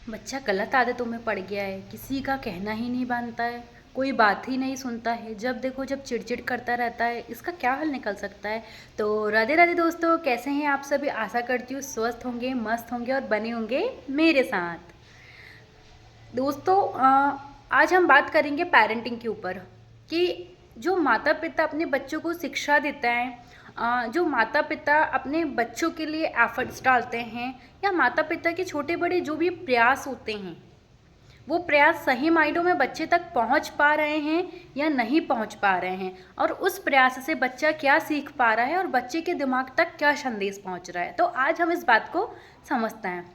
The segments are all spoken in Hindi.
बच्चा गलत आदतों में पड़ गया है, किसी का कहना ही नहीं मानता है, कोई बात ही नहीं सुनता है, जब देखो जब चिड़चिड़ करता रहता है, इसका क्या हल निकल सकता है। तो राधे राधे दोस्तों, कैसे हैं आप सभी। आशा करती हूँ स्वस्थ होंगे, मस्त होंगे और बने होंगे मेरे साथ। दोस्तों आज हम बात करेंगे पेरेंटिंग के ऊपर कि जो माता पिता अपने बच्चों को शिक्षा देता है, जो माता पिता अपने बच्चों के लिए एफर्ट्स डालते हैं, या माता पिता के छोटे बड़े जो भी प्रयास होते हैं, वो प्रयास सही मायनों में बच्चे तक पहुंच पा रहे हैं या नहीं पहुंच पा रहे हैं, और उस प्रयास से बच्चा क्या सीख पा रहा है और बच्चे के दिमाग तक क्या संदेश पहुंच रहा है। तो आज हम इस बात को समझते हैं।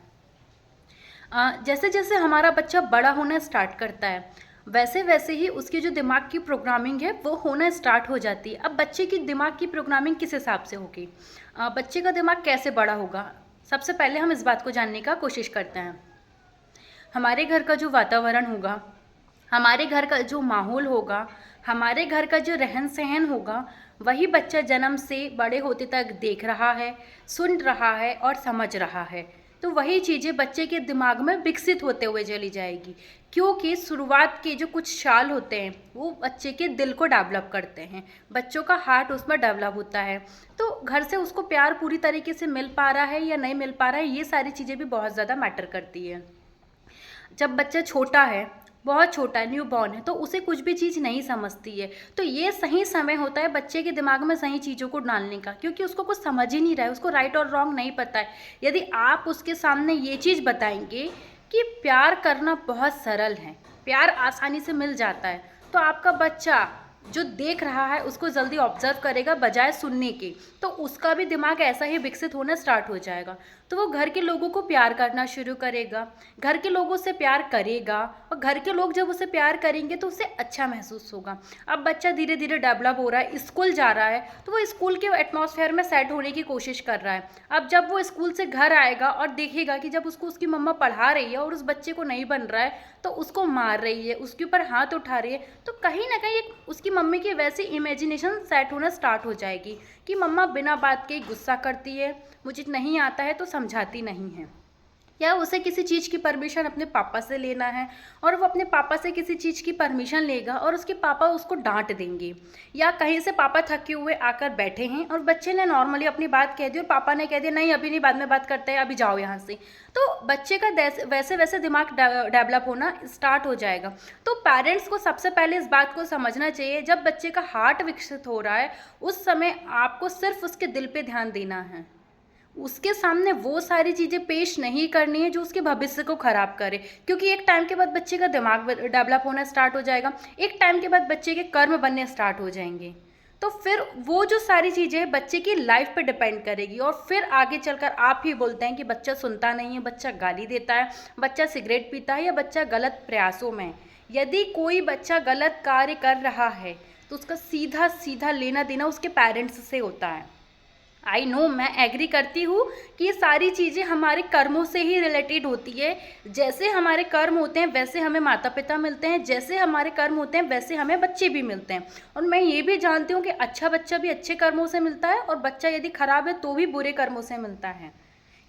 जैसे जैसे हमारा बच्चा बड़ा होना स्टार्ट करता है, वैसे वैसे ही उसकी जो दिमाग की प्रोग्रामिंग है वो होना स्टार्ट हो जाती है। अब बच्चे की दिमाग की प्रोग्रामिंग किस हिसाब से होगी, बच्चे का दिमाग कैसे बड़ा होगा, सबसे पहले हम इस बात को जानने का कोशिश करते हैं। हमारे घर का जो वातावरण होगा, हमारे घर का जो माहौल होगा, हमारे घर का जो रहन सहन होगा, वही बच्चा जन्म से बड़े होते तक देख रहा है, सुन रहा है और समझ रहा है। तो वही चीज़ें बच्चे के दिमाग में विकसित होते हुए चली जाएगी, क्योंकि शुरुआत के जो कुछ साल होते हैं वो बच्चे के दिल को डेवलप करते हैं, बच्चों का हार्ट उसमें डेवलप होता है। तो घर से उसको प्यार पूरी तरीके से मिल पा रहा है या नहीं मिल पा रहा है, ये सारी चीज़ें भी बहुत ज़्यादा मैटर करती है। जब बच्चा छोटा है, बहुत छोटा है, न्यू बॉर्न है, तो उसे कुछ भी चीज़ नहीं समझती है, तो ये सही समय होता है बच्चे के दिमाग में सही चीज़ों को डालने का, क्योंकि उसको कुछ समझ ही नहीं रहा है, उसको राइट और रॉन्ग नहीं पता है। यदि आप उसके सामने ये चीज़ बताएंगे कि प्यार करना बहुत सरल है, प्यार आसानी से मिल जाता है, तो आपका बच्चा जो देख रहा है उसको जल्दी ऑब्जर्व करेगा बजाय सुनने के, तो उसका भी दिमाग ऐसा ही विकसित होना स्टार्ट हो जाएगा। तो वो घर के लोगों को प्यार करना शुरू करेगा, घर के लोगों से प्यार करेगा, और घर के लोग जब उसे प्यार करेंगे तो उसे अच्छा महसूस होगा। अब बच्चा धीरे धीरे डेवलप हो रहा है, स्कूल जा रहा है, तो वो स्कूल के एटमॉस्फेयर में सेट होने की कोशिश कर रहा है। अब जब वो स्कूल से घर आएगा और देखेगा कि जब उसको उसकी मम्मा पढ़ा रही है और उस बच्चे को नहीं बन रहा है, तो उसको मार रही है, उसके ऊपर हाथ उठा रही है, तो कहीं ना कहीं एक उसकी मम्मी की वैसी इमेजिनेशन सेट होना स्टार्ट हो जाएगी कि मम्मा बिना बात के गुस्सा करती है, मुझे नहीं आता है तो समझाती नहीं है, या उसे किसी चीज़ की परमिशन अपने पापा से लेना है और वो अपने पापा से किसी चीज़ की परमिशन लेगा और उसके पापा उसको डांट देंगे, या कहीं से पापा थके हुए आकर बैठे हैं और बच्चे ने नॉर्मली अपनी बात कह दी और पापा ने कह दिया नहीं अभी नहीं, बाद में बात करते हैं, अभी जाओ यहाँ से। तो बच्चे का वैसे वैसे दिमाग डेवलप होना स्टार्ट हो जाएगा। तो पेरेंट्स को सबसे पहले इस बात को समझना चाहिए, जब बच्चे का हार्ट विकसित हो रहा है उस समय आपको सिर्फ उसके दिल पे ध्यान देना है, उसके सामने वो सारी चीज़ें पेश नहीं करनी है जो उसके भविष्य को ख़राब करे, क्योंकि एक टाइम के बाद बच्चे का दिमाग डेवलप होना स्टार्ट हो जाएगा, एक टाइम के बाद बच्चे के कर्म बनने स्टार्ट हो जाएंगे, तो फिर वो जो सारी चीज़ें बच्चे की लाइफ पे डिपेंड करेगी, और फिर आगे चलकर आप ही बोलते हैं कि बच्चा सुनता नहीं है, बच्चा गाली देता है, बच्चा सिगरेट पीता है, या बच्चा गलत प्रयासों में। यदि कोई बच्चा गलत कार्य कर रहा है तो उसका सीधा सीधा लेना देना उसके पेरेंट्स से होता है। आई नो, मैं एग्री करती हूँ कि ये सारी चीज़ें हमारे कर्मों से ही रिलेटेड होती है। जैसे हमारे कर्म होते हैं वैसे हमें माता पिता मिलते हैं, जैसे हमारे कर्म होते हैं वैसे हमें बच्चे भी मिलते हैं। और मैं ये भी जानती हूँ कि अच्छा बच्चा भी अच्छे कर्मों से मिलता है और बच्चा यदि खराब है तो भी बुरे कर्मों से मिलता है।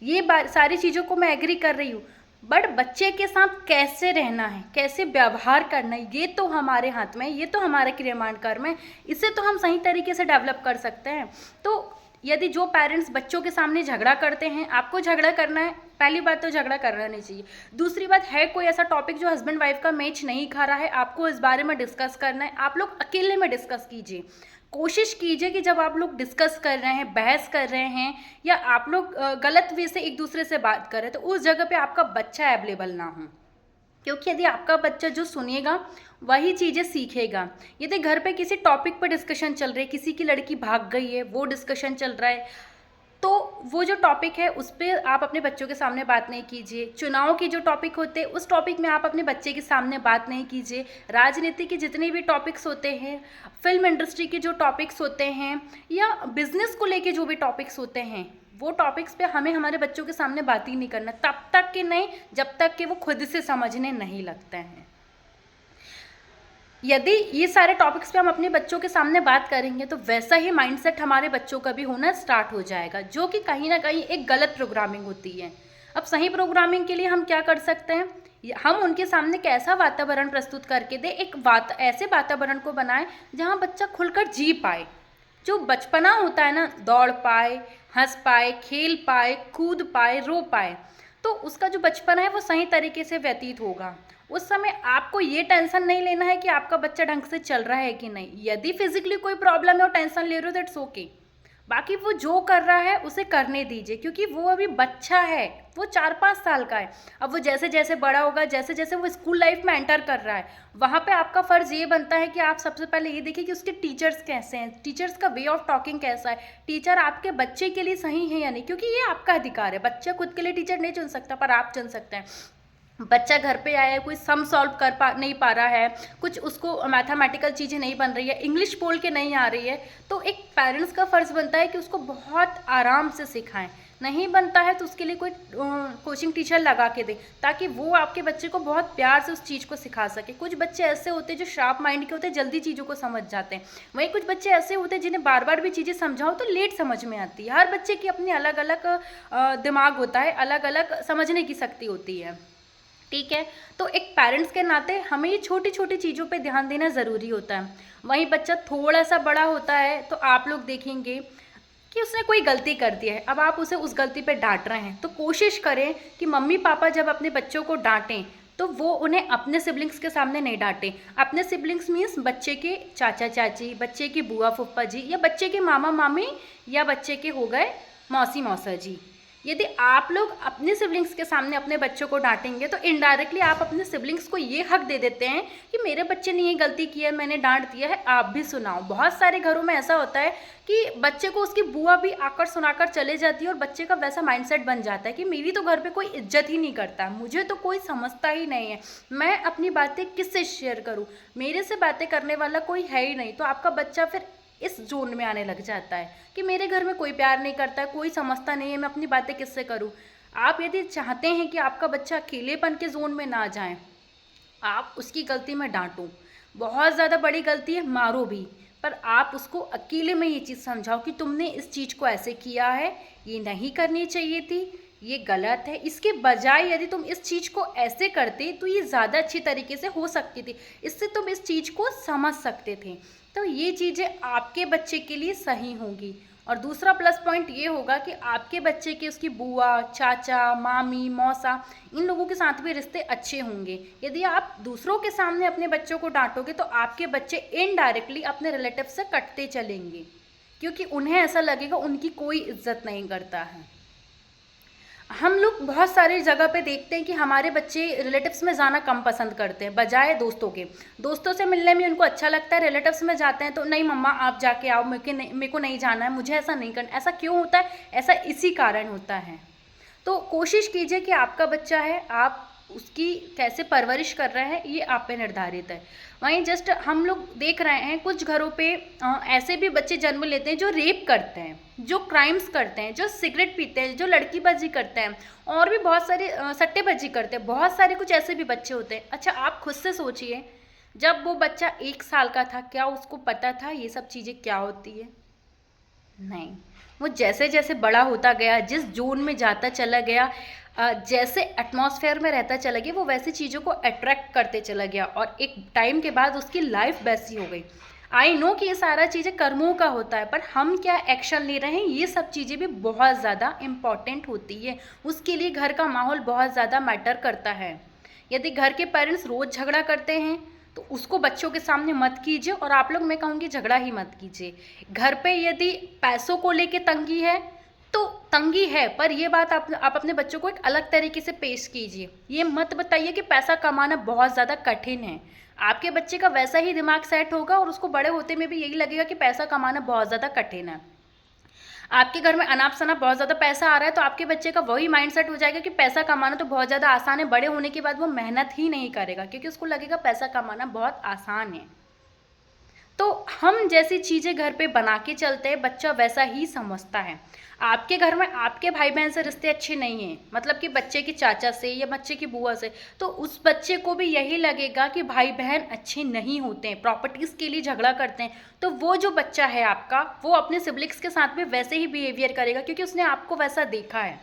ये सारी चीज़ों को मैं एग्री कर रही हूँ, बट बच्चे के साथ कैसे रहना है, कैसे व्यवहार करना है, ये तो हमारे हाथ में है, ये तो हमारे क्रियामान कर्म है, इसे तो हम सही तरीके से डेवलप कर सकते हैं। तो यदि जो पेरेंट्स बच्चों के सामने झगड़ा करते हैं, आपको झगड़ा करना है, पहली बात तो झगड़ा करना नहीं चाहिए। दूसरी बात है, कोई ऐसा टॉपिक जो हस्बैंड वाइफ का मैच नहीं खा रहा है, आपको इस बारे में डिस्कस करना है, आप लोग अकेले में डिस्कस कीजिए। कोशिश कीजिए कि जब आप लोग डिस्कस कर रहे हैं, बहस कर रहे हैं, या आप लोग गलत वे से एक दूसरे से बात कर रहे हैं, तो उस जगह पे आपका बच्चा अवेलेबल ना हो, क्योंकि यदि आपका बच्चा जो सुनेगा वही चीज़ें सीखेगा। यदि घर पे किसी टॉपिक पर डिस्कशन चल रही है, किसी की लड़की भाग गई है वो डिस्कशन चल रहा है, तो वो जो टॉपिक है उस पर आप अपने बच्चों के सामने बात नहीं कीजिए। चुनाव की जो टॉपिक होते हैं उस टॉपिक में आप अपने बच्चे के सामने बात नहीं कीजिए। राजनीति के जितने भी टॉपिक्स होते हैं, फिल्म इंडस्ट्री के जो टॉपिक्स होते हैं, या बिजनेस को लेके जो भी टॉपिक्स होते हैं, वो टॉपिक्स पे हमें हमारे बच्चों के सामने बात ही नहीं करना, तब तक कि नहीं जब तक कि वो खुद से समझने नहीं लगते हैं। यदि ये सारे टॉपिक्स पे हम अपने बच्चों के सामने बात करेंगे तो वैसा ही माइंडसेट हमारे बच्चों का भी होना स्टार्ट हो जाएगा, जो कि कहीं ना कहीं एक गलत प्रोग्रामिंग होती है। अब सही प्रोग्रामिंग के लिए हम क्या कर सकते हैं, हम उनके सामने कैसा वातावरण प्रस्तुत करके दे, ऐसे वातावरण को बनाएं जहाँ बच्चा खुलकर जी पाए। जो बचपना होता है ना, दौड़ पाए, हंस पाए, खेल पाए, कूद पाए, रो पाए, तो उसका जो बचपना है वो सही तरीके से व्यतीत होगा। उस समय आपको ये टेंशन नहीं लेना है कि आपका बच्चा ढंग से चल रहा है कि नहीं। यदि फिजिकली कोई प्रॉब्लम है और टेंशन ले रहे हो तो इट्स ओके, बाकी वो जो कर रहा है उसे करने दीजिए, क्योंकि वो अभी बच्चा है, वो 4-5 साल का है। अब वो जैसे जैसे बड़ा होगा, जैसे जैसे वो स्कूल लाइफ में एंटर कर रहा है, वहाँ पे आपका फ़र्ज़ ये बनता है कि आप सबसे पहले ये देखिए कि उसके टीचर्स कैसे हैं, टीचर्स का वे ऑफ टॉकिंग कैसा है, टीचर आपके बच्चे के लिए सही है या नहीं, क्योंकि ये आपका अधिकार है। बच्चा खुद के लिए टीचर नहीं चुन सकता, पर आप चुन सकते हैं। बच्चा घर पे आया है, कोई सम सॉल्व नहीं पा रहा है, कुछ उसको मैथमेटिकल चीज़ें नहीं बन रही है, इंग्लिश बोल के नहीं आ रही है, तो एक पेरेंट्स का फ़र्ज़ बनता है कि उसको बहुत आराम से सिखाएं। नहीं बनता है तो उसके लिए कोई कोचिंग टीचर लगा के दे, ताकि वो आपके बच्चे को बहुत प्यार से उस चीज़ को सिखा सके। कुछ बच्चे ऐसे होते हैं जो शार्प माइंड के होते हैं, जल्दी चीज़ों को समझ जाते हैं। वहीं कुछ बच्चे ऐसे होते हैं जिन्हें बार बार भी चीज़ें समझाओ तो लेट समझ में आती है। हर बच्चे की अपनी अलग अलग दिमाग होता है, अलग अलग समझने की शक्ति होती है, ठीक है। तो एक पेरेंट्स के नाते हमें ये छोटी छोटी चीज़ों पे ध्यान देना ज़रूरी होता है। वहीं बच्चा थोड़ा सा बड़ा होता है तो आप लोग देखेंगे कि उसने कोई गलती कर दी है, अब आप उसे उस गलती पे डांट रहे हैं, तो कोशिश करें कि मम्मी पापा जब अपने बच्चों को डांटें तो वो उन्हें अपने सिबलिंग्स के सामने नहीं डांटें। अपने सिबलिंग्स मीन्स बच्चे के चाचा चाची, बच्चे की बुआ फूफा जी, या बच्चे के मामा मामी, या बच्चे के हो गए मौसी मौसा जी। यदि आप लोग अपने सिबलिंग्स के सामने अपने बच्चों को डांटेंगे तो इनडायरेक्टली आप अपने सिबलिंग्स को ये हक दे देते हैं कि मेरे बच्चे ने ये गलती की है, मैंने डांट दिया है, आप भी सुनाओ। बहुत सारे घरों में ऐसा होता है कि बच्चे को उसकी बुआ भी आकर सुनाकर चले जाती है और बच्चे का वैसा माइंडसेट बन जाता है कि मेरी तो घर पे कोई इज्जत ही नहीं करता, मुझे तो कोई समझता ही नहीं है, मैं अपनी बातें किससे शेयर करूँ, मेरे से बातें करने वाला कोई है ही नहीं। तो आपका बच्चा फिर इस जोन में आने लग जाता है कि मेरे घर में कोई प्यार नहीं करता है, कोई समझता नहीं है, मैं अपनी बातें किससे करूं। आप यदि चाहते हैं कि आपका बच्चा अकेलेपन के जोन में ना जाए, आप उसकी गलती में डांटो, बहुत ज़्यादा बड़ी गलती है मारो भी, पर आप उसको अकेले में ये चीज़ समझाओ कि तुमने इस चीज़ को ऐसे किया है, ये नहीं करनी चाहिए थी, ये गलत है, इसके बजाय यदि तुम इस चीज़ को ऐसे करते तो ये ज़्यादा अच्छी तरीके से हो सकती थी, इससे तुम इस चीज़ को समझ सकते थे। तो ये चीज़ें आपके बच्चे के लिए सही होंगी। और दूसरा प्लस पॉइंट ये होगा कि आपके बच्चे के उसकी बुआ, चाचा, मामी, मौसा, इन लोगों के साथ भी रिश्ते अच्छे होंगे। यदि आप दूसरों के सामने अपने बच्चों को डांटोगे तो आपके बच्चे इनडायरेक्टली अपने रिलेटिव से कटते चलेंगे, क्योंकि उन्हें ऐसा लगेगा उनकी कोई इज्जत नहीं करता है। हम लोग बहुत सारी जगह पे देखते हैं कि हमारे बच्चे रिलेटिव्स में जाना कम पसंद करते हैं बजाय दोस्तों के। दोस्तों से मिलने में उनको अच्छा लगता है, रिलेटिव्स में जाते हैं तो नहीं मम्मा आप जाके आओ, मेरे को नहीं जाना है, मुझे ऐसा नहीं करना। ऐसा क्यों होता है? ऐसा इसी कारण होता है। तो कोशिश कीजिए कि आपका बच्चा है, आप उसकी कैसे परवरिश कर रहे हैं ये आप पे निर्धारित है। वहीं जस्ट हम लोग देख रहे हैं कुछ घरों पे ऐसे भी बच्चे जन्म लेते हैं जो रेप करते हैं, जो क्राइम्स करते हैं, जो सिगरेट पीते हैं, जो लड़कीबाजी करते हैं, और भी बहुत सारे सट्टेबाजी करते हैं। बहुत सारे कुछ ऐसे भी बच्चे होते हैं। अच्छा आप खुद से सोचिए, जब वो बच्चा 1 साल का था क्या उसको पता था ये सब चीज़ें क्या होती है? नहीं। वो जैसे जैसे बड़ा होता गया, जिस जोन में जाता चला गया, जैसे एटमॉस्फेयर में रहता चला गया, वो वैसी चीज़ों को अट्रैक्ट करते चला गया और एक टाइम के बाद उसकी लाइफ वैसी हो गई। आई नो कि ये सारा चीज़ें कर्मों का होता है, पर हम क्या एक्शन ले रहे हैं ये सब चीज़ें भी बहुत ज़्यादा इम्पॉर्टेंट होती है। उसके लिए घर का माहौल बहुत ज़्यादा मैटर करता है। यदि घर के पेरेंट्स रोज़ झगड़ा करते हैं तो उसको बच्चों के सामने मत कीजिए, और आप लोग, मैं कहूँगी, झगड़ा ही मत कीजिए। घर पे यदि पैसों को लेके तंगी है तो तंगी है, पर ये बात आप अपने बच्चों को एक अलग तरीके से पेश कीजिए। ये मत बताइए कि पैसा कमाना बहुत ज़्यादा कठिन है। आपके बच्चे का वैसा ही दिमाग सेट होगा और उसको बड़े होते में भी यही लगेगा कि पैसा कमाना बहुत ज़्यादा कठिन है। आपके घर में अनाप शनाप बहुत ज़्यादा पैसा आ रहा है तो आपके बच्चे का वही माइंडसेट हो जाएगा कि पैसा कमाना तो बहुत ज़्यादा आसान है, बड़े होने के बाद वो मेहनत ही नहीं करेगा क्योंकि उसको लगेगा पैसा कमाना बहुत आसान है। तो हम जैसी चीज़ें घर पे बना के चलते हैं बच्चा वैसा ही समझता है। आपके घर में आपके भाई बहन से रिश्ते अच्छे नहीं हैं, मतलब कि बच्चे के चाचा से या बच्चे की बुआ से, तो उस बच्चे को भी यही लगेगा कि भाई बहन अच्छे नहीं होते हैं, प्रॉपर्टीज़ के लिए झगड़ा करते हैं। तो वो जो बच्चा है आपका, वो अपने सिबलिंग्स के साथ भी वैसे ही बिहेवियर करेगा क्योंकि उसने आपको वैसा देखा है।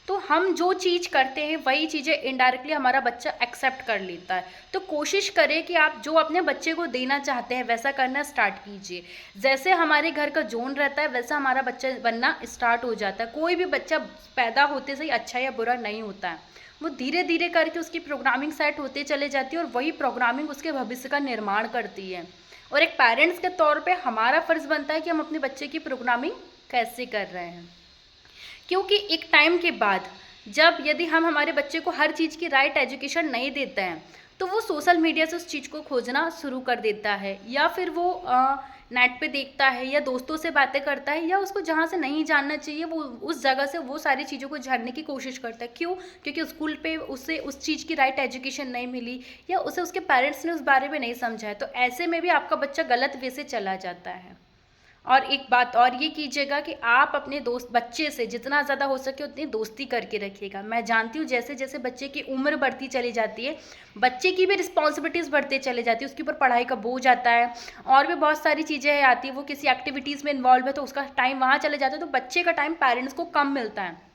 तो हम जो चीज़ करते हैं वही चीज़ें इनडायरेक्टली हमारा बच्चा एक्सेप्ट कर लेता है। तो कोशिश करें कि आप जो अपने बच्चे को देना चाहते हैं वैसा करना स्टार्ट कीजिए। जैसे हमारे घर का जोन रहता है वैसा हमारा बच्चा बनना स्टार्ट हो जाता है। कोई भी बच्चा पैदा होते से ही अच्छा या बुरा नहीं होता है, वो धीरे धीरे करके उसकी प्रोग्रामिंग सेट होते चले जाती है और वही प्रोग्रामिंग उसके भविष्य का निर्माण करती है। और एक पेरेंट्स के तौर पे हमारा फ़र्ज़ बनता है कि हम अपने बच्चे की प्रोग्रामिंग कैसे कर रहे हैं, क्योंकि एक टाइम के बाद जब यदि हम हमारे बच्चे को हर चीज़ की राइट एजुकेशन नहीं देते हैं तो वो सोशल मीडिया से उस चीज़ को खोजना शुरू कर देता है, या फिर वो नेट पे देखता है या दोस्तों से बातें करता है, या उसको जहाँ से नहीं जानना चाहिए वो उस जगह से वो सारी चीज़ों को जानने की कोशिश करता है। क्यों? क्योंकि स्कूल पे उसे उस चीज़ की राइट एजुकेशन नहीं मिली या उसे उसके पेरेंट्स ने उस बारे में नहीं समझाया। तो ऐसे में भी आपका बच्चा गलत वे से चला जाता है। और एक बात और ये कीजिएगा कि आप अपने दोस्त बच्चे से जितना ज़्यादा हो सके उतनी दोस्ती करके रखिएगा। मैं जानती हूँ जैसे जैसे बच्चे की उम्र बढ़ती चली जाती है, बच्चे की भी रिस्पॉन्सिबिलिटीज़ बढ़ते चले जाती है, उसके ऊपर पढ़ाई का बोझ आता है और भी बहुत सारी चीज़ें आती है, वो किसी एक्टिविटीज़ में इन्वॉल्व है तो उसका टाइम वहाँ चले जाता है, तो बच्चे का टाइम पेरेंट्स को कम मिलता है।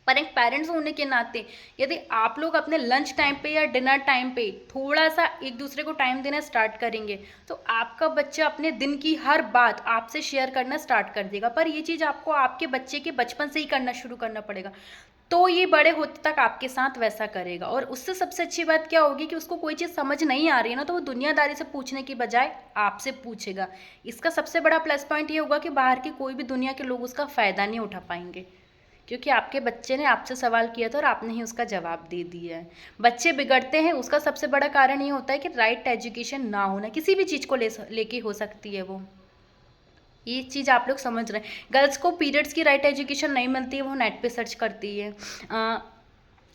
पर एक पेरेंट्स होने के नाते यदि आप लोग अपने लंच टाइम पे या डिनर टाइम पे थोड़ा सा एक दूसरे को टाइम देना स्टार्ट करेंगे तो आपका बच्चा अपने दिन की हर बात आपसे शेयर करना स्टार्ट कर देगा। पर ये चीज़ आपको आपके बच्चे के बचपन से ही करना शुरू करना पड़ेगा, तो ये बड़े होते तक आपके साथ वैसा करेगा। और उससे सबसे अच्छी बात क्या होगी कि उसको कोई चीज़ समझ नहीं आ रही है ना, तो वो दुनियादारी से पूछने की बजाय आपसे पूछेगा। इसका सबसे बड़ा प्लस पॉइंट ये होगा कि बाहर के कोई भी दुनिया के लोग उसका फ़ायदा नहीं उठा पाएंगे, क्योंकि आपके बच्चे ने आपसे सवाल किया था और आपने ही उसका जवाब दे दिया है। बच्चे बिगड़ते हैं उसका सबसे बड़ा कारण ये होता है कि राइट एजुकेशन ना होना, किसी भी चीज़ को लेके हो सकती है वो। ये चीज़ आप लोग समझ रहे हैं। गर्ल्स को पीरियड्स की राइट एजुकेशन नहीं मिलती है, वो नेट पे सर्च करती है।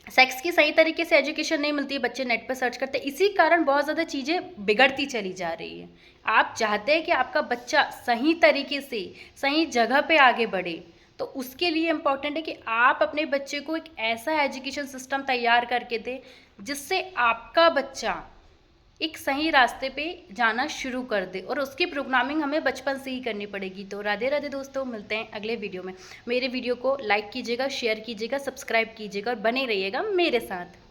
सेक्स की सही तरीके से एजुकेशन नहीं मिलती है, बच्चे नेट पे सर्च करते हैं। इसी कारण बहुत ज़्यादा चीज़ें बिगड़ती चली जा रही है। आप चाहते हैं कि आपका बच्चा सही तरीके से सही जगह पे आगे बढ़े, तो उसके लिए इम्पॉर्टेंट है कि आप अपने बच्चे को एक ऐसा एजुकेशन सिस्टम तैयार करके दें जिससे आपका बच्चा एक सही रास्ते पे जाना शुरू कर दे, और उसकी प्रोग्रामिंग हमें बचपन से ही करनी पड़ेगी। तो राधे राधे दोस्तों, मिलते हैं अगले वीडियो में। मेरे वीडियो को लाइक कीजिएगा, शेयर कीजिएगा, सब्सक्राइब कीजिएगा और बने रहिएगा मेरे साथ।